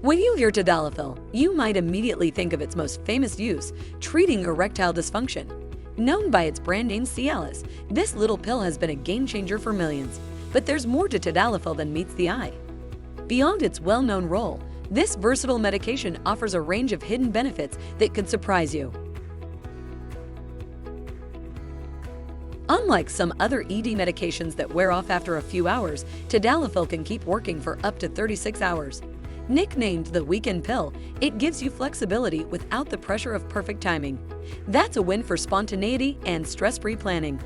When you hear Tadalafil, you might immediately think of its most famous use, treating erectile dysfunction. Known by its brand name Cialis, this little pill has been a game changer for millions. But there's more to Tadalafil than meets the eye. Beyond its well-known role, this versatile medication offers a range of hidden benefits that could surprise you. Unlike some other ED medications that wear off after a few hours, Tadalafil can keep working for up to 36 hours. Nicknamed the weekend pill, it gives you flexibility without the pressure of perfect timing. That's a win for spontaneity and stress-free planning.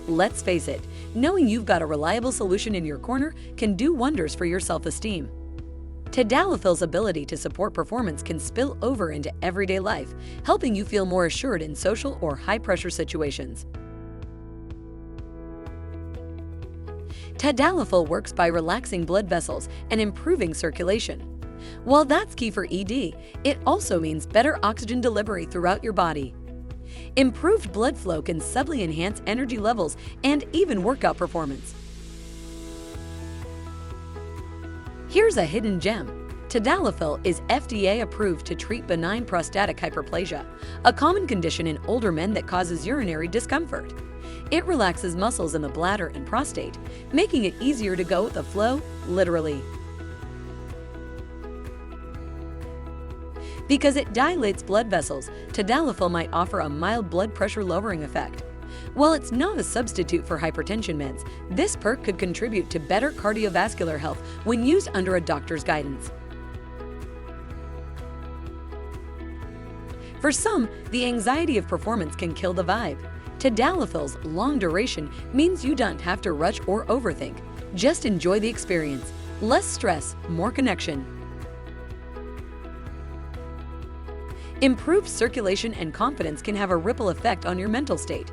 Let's face it, knowing you've got a reliable solution in your corner can do wonders for your self-esteem. Tadalafil's ability to support performance can spill over into everyday life, helping you feel more assured in social or high-pressure situations. Tadalafil works by relaxing blood vessels and improving circulation. While that's key for ED, it also means better oxygen delivery throughout your body. Improved blood flow can subtly enhance energy levels and even workout performance. Here's a hidden gem. Tadalafil is FDA approved to treat benign prostatic hyperplasia, a common condition in older men that causes urinary discomfort. It relaxes muscles in the bladder and prostate, making it easier to go with the flow, literally. Because it dilates blood vessels, Tadalafil might offer a mild blood pressure lowering effect. While it's not a substitute for hypertension meds, this perk could contribute to better cardiovascular health when used under a doctor's guidance. For some, the anxiety of performance can kill the vibe. Tadalafil's long duration means you don't have to rush or overthink. Just enjoy the experience. Less stress, more connection. Improved circulation and confidence can have a ripple effect on your mental state.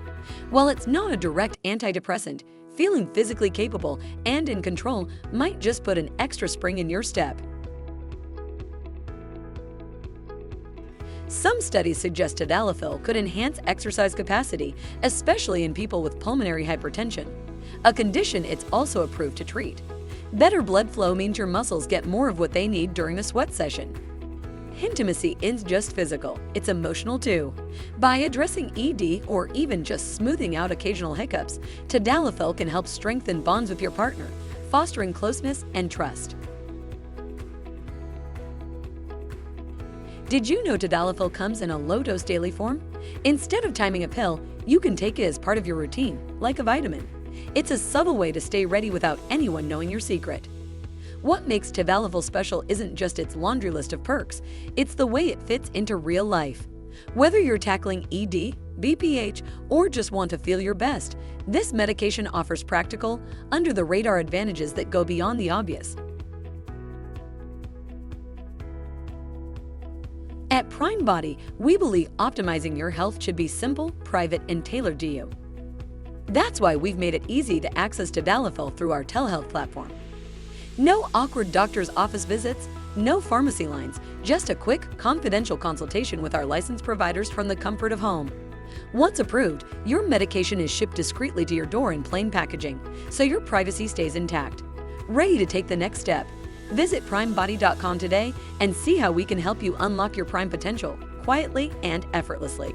While it's not a direct antidepressant, feeling physically capable and in control might just put an extra spring in your step. Some studies suggest Tadalafil could enhance exercise capacity, especially in people with pulmonary hypertension, a condition it's also approved to treat. Better blood flow means your muscles get more of what they need during a sweat session. Intimacy isn't just physical, it's emotional too. By addressing ED or even just smoothing out occasional hiccups, Tadalafil can help strengthen bonds with your partner, fostering closeness and trust. Did you know Tadalafil comes in a low-dose daily form? Instead of timing a pill, you can take it as part of your routine, like a vitamin. It's a subtle way to stay ready without anyone knowing your secret. What makes Tadalafil special isn't just its laundry list of perks, it's the way it fits into real life. Whether you're tackling ED, BPH, or just want to feel your best, this medication offers practical, under-the-radar advantages that go beyond the obvious. At PrimeBody, we believe optimizing your health should be simple, private, and tailored to you. That's why we've made it easy to access Tadalafil through our telehealth platform. No awkward doctor's office visits, no pharmacy lines, just a quick, confidential consultation with our licensed providers from the comfort of home. Once approved, your medication is shipped discreetly to your door in plain packaging, so your privacy stays intact. Ready to take the next step? Visit PrimeBody.com today and see how we can help you unlock your prime potential, quietly and effortlessly.